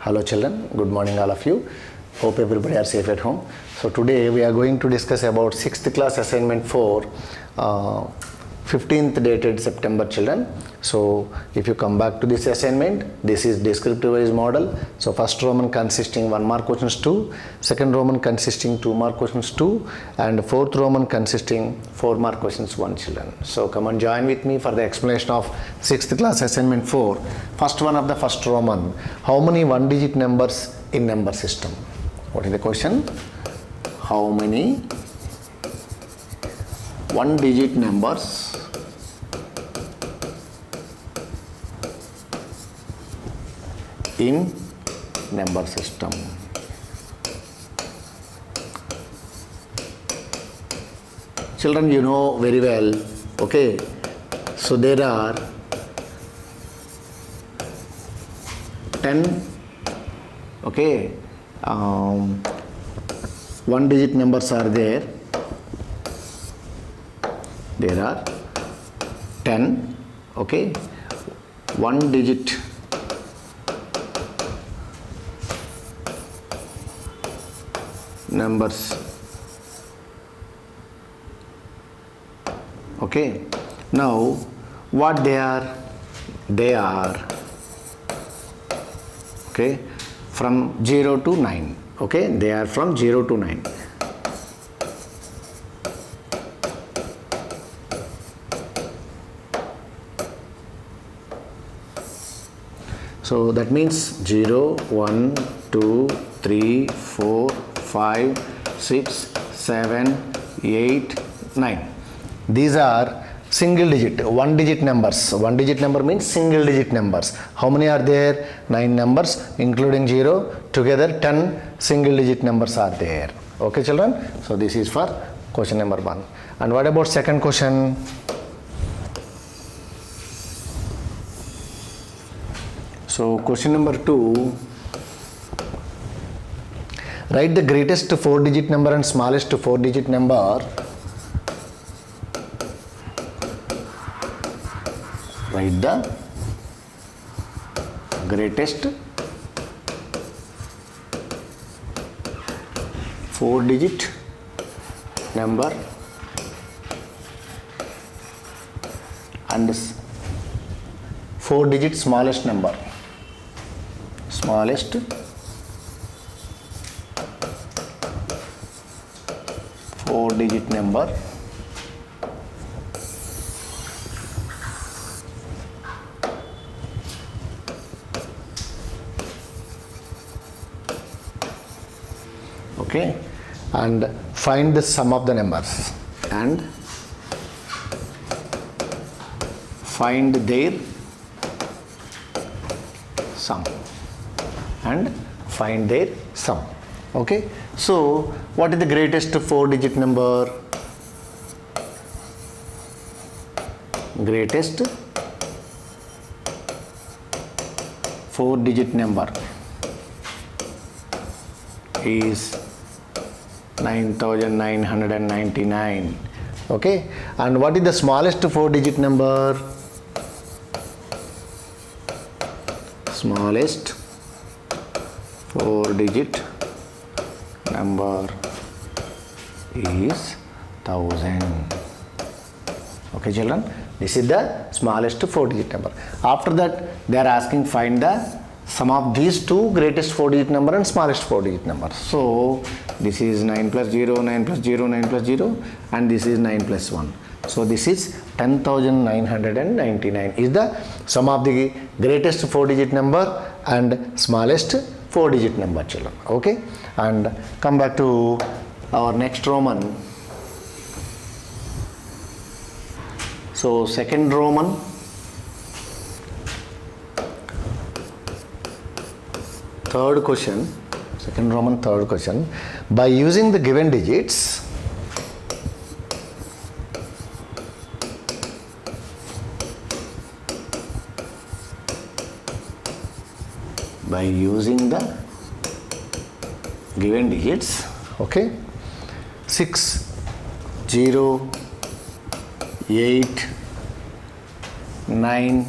Hello children, good morning all of you. Hope everybody are safe at home. So today we are going to discuss about 6th class assignment 4, 15th dated September children. So if you come back to this assignment, this is descriptive wise model. So first Roman consisting 1 mark questions 2, second Roman consisting 2 mark questions 2, and fourth Roman consisting 4 mark questions 1 children. So come and join with me for the explanation of 6th class assignment 4. First one of the first Roman. How many 1-digit numbers in number system? What is the question? How many 1-digit numbers in number system? Children, you know very well, okay? So there are 10, okay, 1-digit numbers are there. There are 10, okay, 1-digit numbers, okay. Now what they are? They are, okay, from 0 to 9, okay, they are from 0 to 9. So that means 0, 1, 2, 3, 4, 5, 6, 7, 8, 9. These are single digit, 1-digit numbers. 1-digit number means single digit numbers. How many are there? 9 numbers including 0. Together 10 single digit numbers are there. Okay children? So this is for question number 1. And what about second question? So question number 2. Write the greatest 4-digit number and smallest 4-digit number. Write the greatest 4-digit number and 4-digit smallest number. Smallest 4-digit number okay, and find the sum of the numbers and find their sum and find their sum. Okay, so what is the greatest 4-digit number? Greatest 4-digit number is 9999. Okay, and what is the smallest 4-digit number? Smallest 4-digit number is 1000. Okay children, this is the smallest 4-digit number. After that they are asking find the sum of these two greatest 4-digit number and smallest 4-digit number. So this is 9 plus 0, 9 plus 0, 9 plus 0, and this is 9 plus 1. So this is 10,999 is the sum of the greatest 4-digit number and smallest 4-digit number children. Okay, and come back to our next Roman. So second Roman. Third question, second Roman third question. By using the given digits, by using the given digits, okay, 6, 0, 8, 9,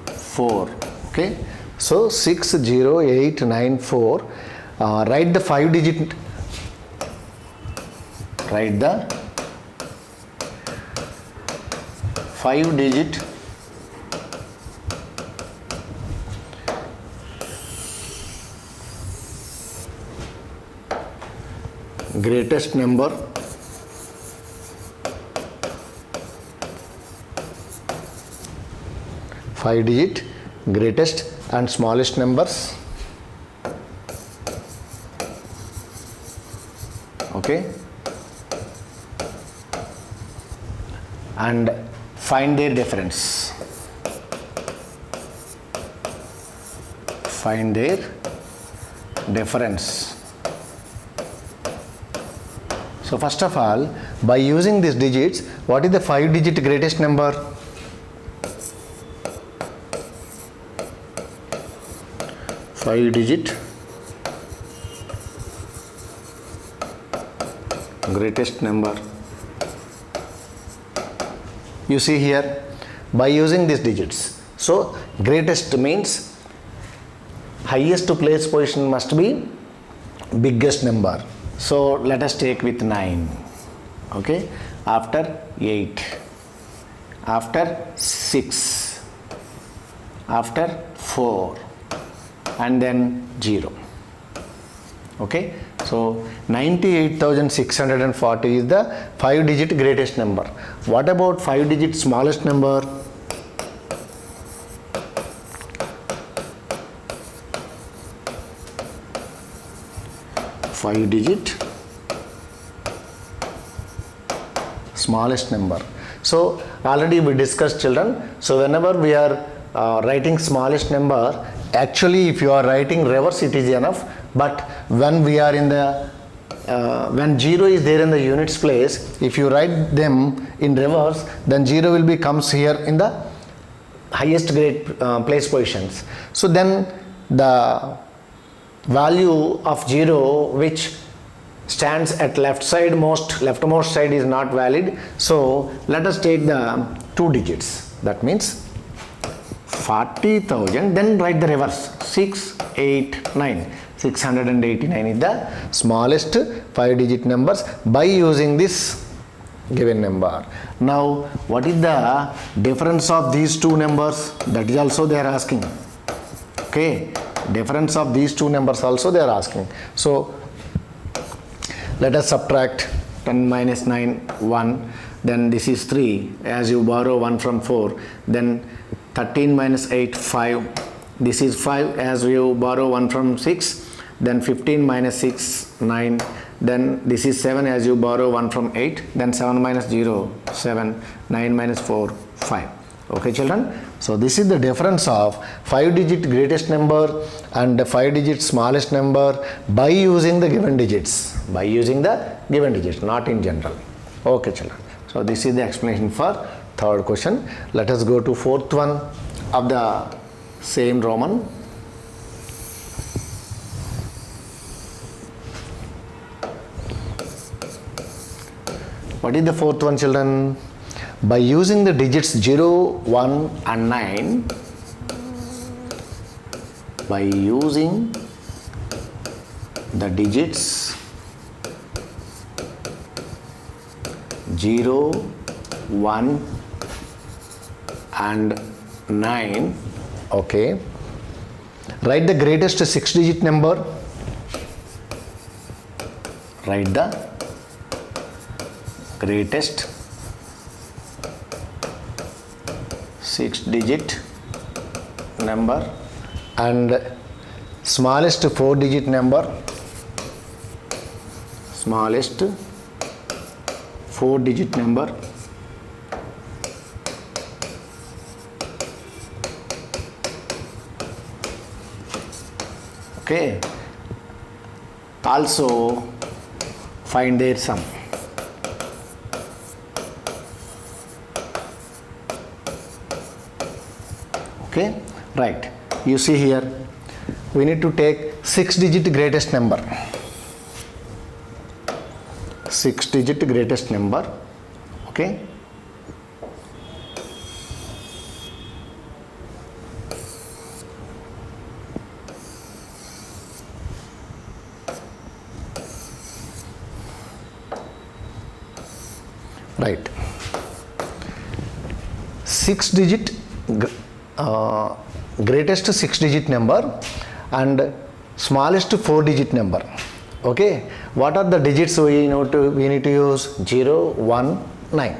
4. Okay, So 60894. Write the 5-digit. Write the 5-digit greatest number greatest and smallest numbers. Okay, and find their difference. Find their difference. So first of all, by using these digits, what is the 5-digit greatest number? 5-digit greatest number. You see here, by using these digits. So greatest means highest place position must be biggest number. So let us take with 9. Okay, after 8, after 6, after 4, and then 0. Okay, so 98,640 is the 5-digit greatest number. What about 5-digit smallest number? Five-digit smallest number. So already we discussed, children. So whenever we are writing smallest number, actually if you are writing reverse, it is enough. But when we are in the when 0 is there in the units place, if you write them in reverse, then 0 will be comes here in the highest grade place positions. So then the value of 0 which stands at leftmost side is not valid. So let us take the 2 digits. That means 40,000. Then write the reverse. 689. 689 is the smallest 5-digit numbers by using this given number. Now what is the difference of these two numbers? That is also they are asking. Okay, difference of these two numbers also they are asking. So let us subtract 10 minus 9, 1. Then this is 3 as you borrow 1 from 4. Then 13 minus 8, 5. This is 5 as you borrow 1 from 6. Then 15 minus 6, 9. Then this is 7 as you borrow 1 from 8. Then 7 minus 0, 7. 9 minus 4, 5. Okay, children. So this is the difference of 5-digit greatest number and the 5-digit smallest number by using the given digits. By using the given digits, not in general. Okay, children. So this is the explanation for third question. Let us go to fourth one of the same Roman. What is the fourth one, children? By using the digits 0, 1 and 9, by using the digits 0, 1 and 9, okay, write the greatest 6-digit number. Write the greatest 6-digit number and smallest 4-digit number. Smallest 4-digit number. Okay. Also find their sum. Okay, right. You see here, we need to take 6-digit greatest number. 6-digit greatest number. Okay. Right. 6 digit greatest 6 digit number and smallest 4 digit number. Okay, what are the digits we need to use? 0, 1, 9.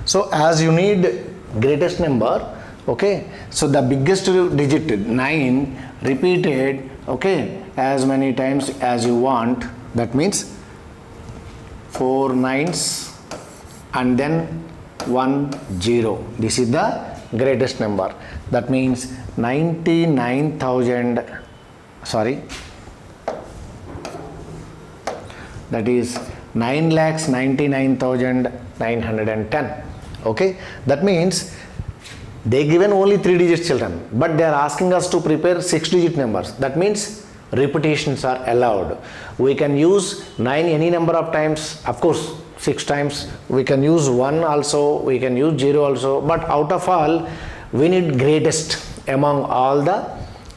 So as you need greatest number, okay, so the biggest digit 9 repeated, okay, as many times as you want. That means 4 9s and then 1 0. This is the greatest number. That means 99,000, sorry, that is 9,99,910. Okay, that means they given only 3 digits, children, but they are asking us to prepare 6 digit numbers. That means repetitions are allowed. We can use 9 any number of times, of course 6 times. We can use 1 also, we can use 0 also, but out of all we need greatest among all the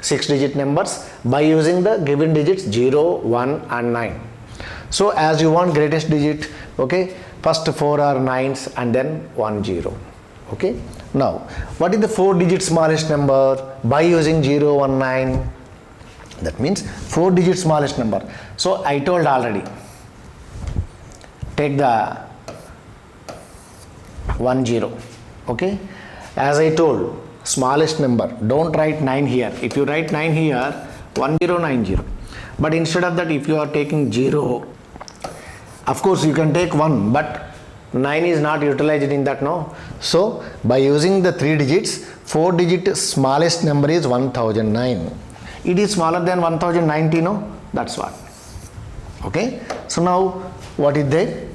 6 digit numbers by using the given digits 0, 1 and 9. So as you want greatest digit, okay, first 4 are 9s and then 1 0. Okay, now what is the 4 digit smallest number by using 0, 1, 9? That means 4 digit smallest number. So I told already, take the 1 0. Okay, as I told, smallest number, don't write 9 here. If you write 9 here, 1 0 9 0, but instead of that, if you are taking 0, of course you can take 1, but 9 is not utilized in that, no. So by using the 3 digits, 4 digit smallest number is 1009. It is smaller than 1090, no, that's what. Okay, so now what is there?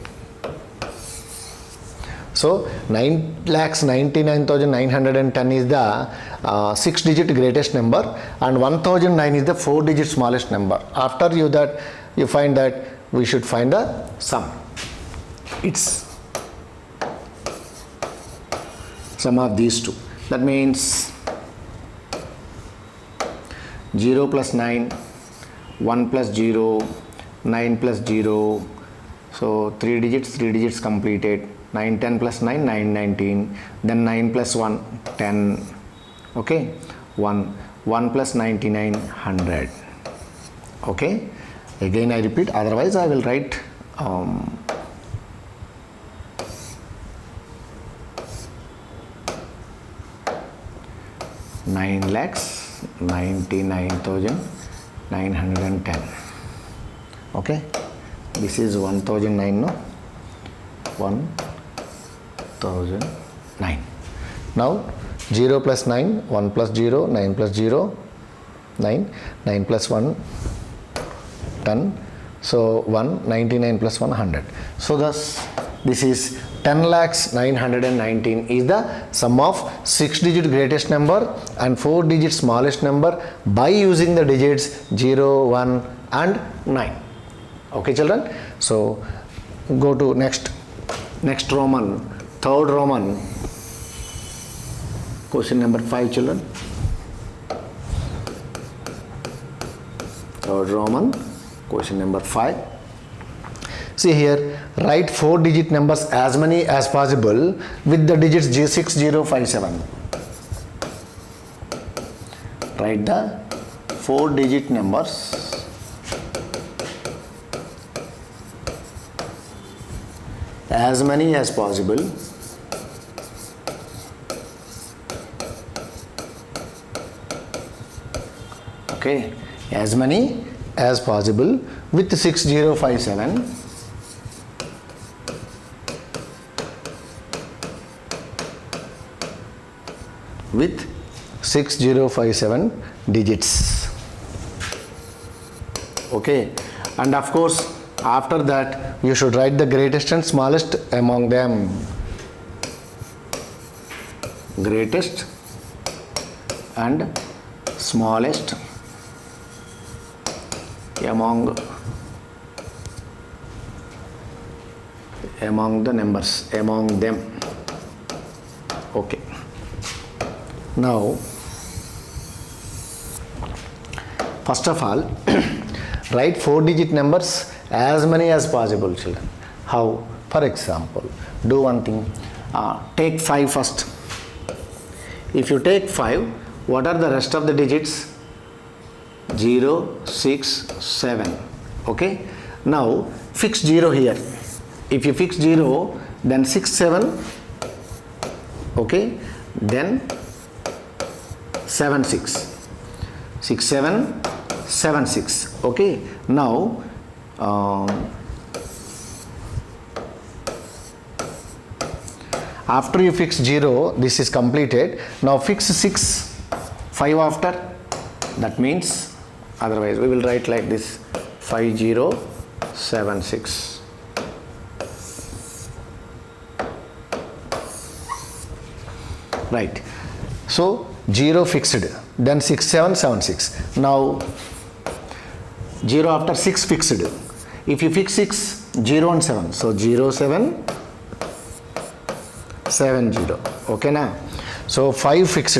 So 9,99,910 is the 6 digit greatest number and 1009 is the 4 digit smallest number. After you find that, we should find the sum. It's sum of these two. That means 0 plus 9, 1 plus 0, 9 plus 0. So 3 digits completed. 9 10 plus 9, 9 19. Then 9 plus 1, 10. Okay, 1 plus 99, 100. Okay, again I repeat, otherwise I will write 9,99,910. Okay, this is 1009, no, 1009. Now 0 plus 9, 1 plus 0, 9 plus 0, 9, 9 plus 1, 10. So 99 plus 1, 100. So thus this is 10,919 is the sum of 6 digit greatest number and 4 digit smallest number by using the digits 0, 1 and 9. Okay, children. So go to next Roman, third Roman, question number 5, children. Third Roman, question number 5. See here, write 4 digit numbers as many as possible with the digits 6057. Write the 4 digit numbers as many as possible okay, as many as possible with 6057 with 6057 digits. Okay, and of course after that you should write the greatest and smallest among them. Greatest and smallest among the numbers, among them. Okay, now first of all write 4 digit numbers as many as possible, children. How? For example, do one thing. Take 5 first. If you take 5, what are the rest of the digits? 0, 6, 7. Okay. Now fix 0 here. If you fix 0, then 6, 7. Okay. Then 7, 6. 6, 7, 7, 6. Okay. Now after you fix 0, this is completed. Now fix 6, 5 after. That means, otherwise we will write like this: 5, 0, 7, 6. Right. So 0 fixed, then 6, 7, 7, 6. Now 0 after 6 fixed. If you fix 6, 0 and 7. So 0, 7, 7, 0. Okay now. So 5 fixed.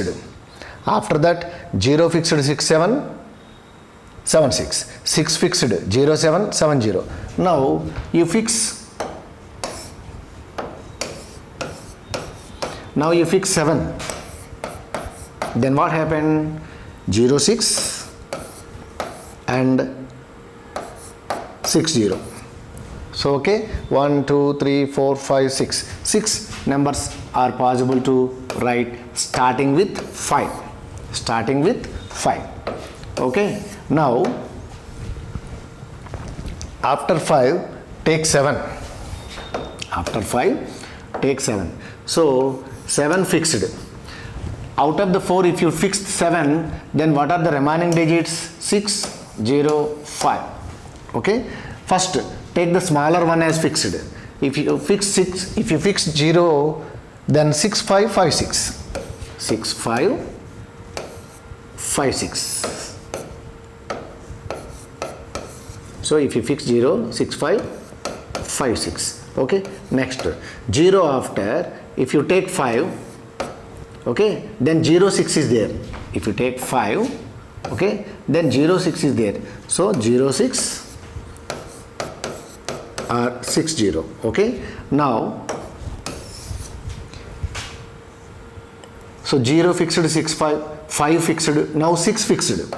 After that 0 fixed, 6, 7, 7, 6. 6 fixed, 0, 7, 7, 0. Now you fix. Now you fix 7. Then what happened? 0, 6 and 6, 0. So okay, 1, 2, 3, 4, 5, 6. 6 numbers are possible to write starting with 5. Starting with 5. Okay. Now after 5 take 7. After 5 take 7. So 7 fixed. Out of the 4, if you fixed 7, then what are the remaining digits? 6, 0, 5. Okay. First take the smaller one as fixed. If you fix 6, if you fix 0, then 6, 5, 5, 6. 6, 5, 5, 6. So if you fix 0, 6, 5, 5, 6. Okay. Next 0 after, if you take 5, okay, then 0, 6 is there. If you take 5, okay, then 0, 6 is there. So 0, 6 or 6, 0. Okay. Now so 0 fixed, 6, 5, 5 fixed, now 6 fixed.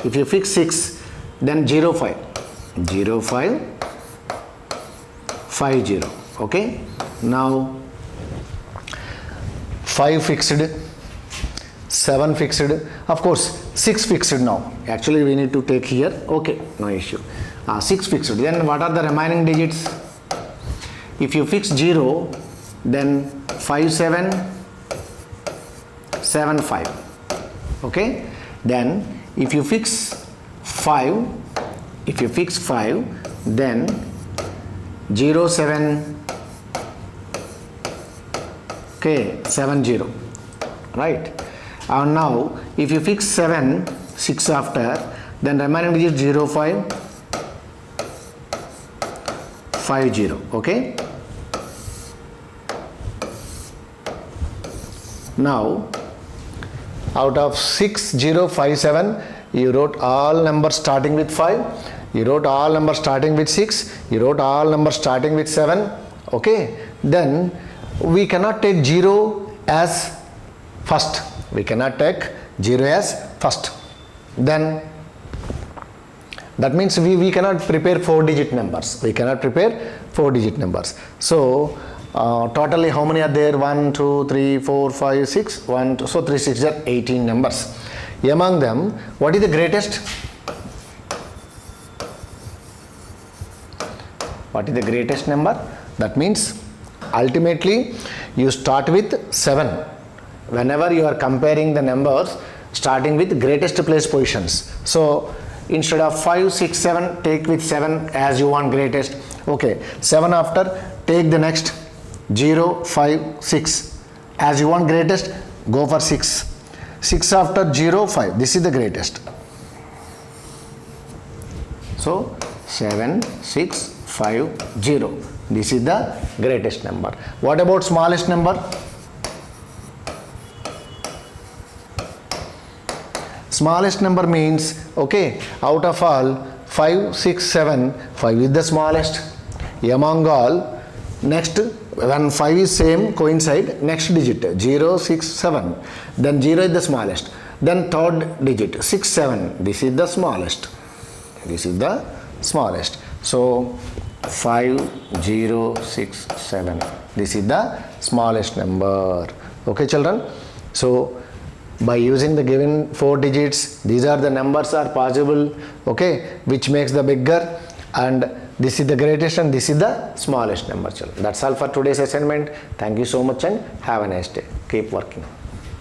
If you fix 6, then 0, 5, 0, 5, 5, 0. Okay. Now 5 fixed, 7 fixed, of course 6 fixed now. Actually we need to take here. Okay, no issue. 6 fixed. Then what are the remaining digits? If you fix 0, then 5, 7, 7, 5. Okay. Then if you fix 5, then 0, 7, okay, 7, 0. Right. And now if you fix 7, 6 after, then remaining digit 0, 5, 5, 0. Okay. Now out of 6, 0, 5, 7, you wrote all numbers starting with 5, you wrote all numbers starting with 6, you wrote all numbers starting with 7. Okay. Then we cannot take 0 as first. We cannot take 0 as first. Then that means we cannot prepare 4-digit numbers. We cannot prepare 4-digit numbers. So totally how many are there? 1, 2, 3, 4, 5, 6. 1, 2, so 3, 6 are 18 numbers. Among them, what is the greatest? What is the greatest number? That means ultimately you start with 7. Whenever you are comparing the numbers, starting with greatest place positions. So instead of 5, 6, 7, take with 7 as you want greatest. Okay. 7 after, take the next 0, 5, 6. As you want greatest, go for 6. 6 after 0, 5. This is the greatest. So 7, 6, 5, 0. This is the greatest number. What about smallest number? Smallest number means, okay, out of all 5, 6, 7, 5 is the smallest. among all, next when 5 is same coincide, next digit 0, 6, 7, then 0 is the smallest, then third digit 6, 7, this is the smallest, this is the smallest. So 5, 0, 6, 7, this is the smallest number. Okay children, so by using the given 4 digits, these are the numbers are possible, okay, which makes the bigger, and this is the greatest and this is the smallest number children. That's all for today's assignment. Thank you so much and have a nice day. Keep working.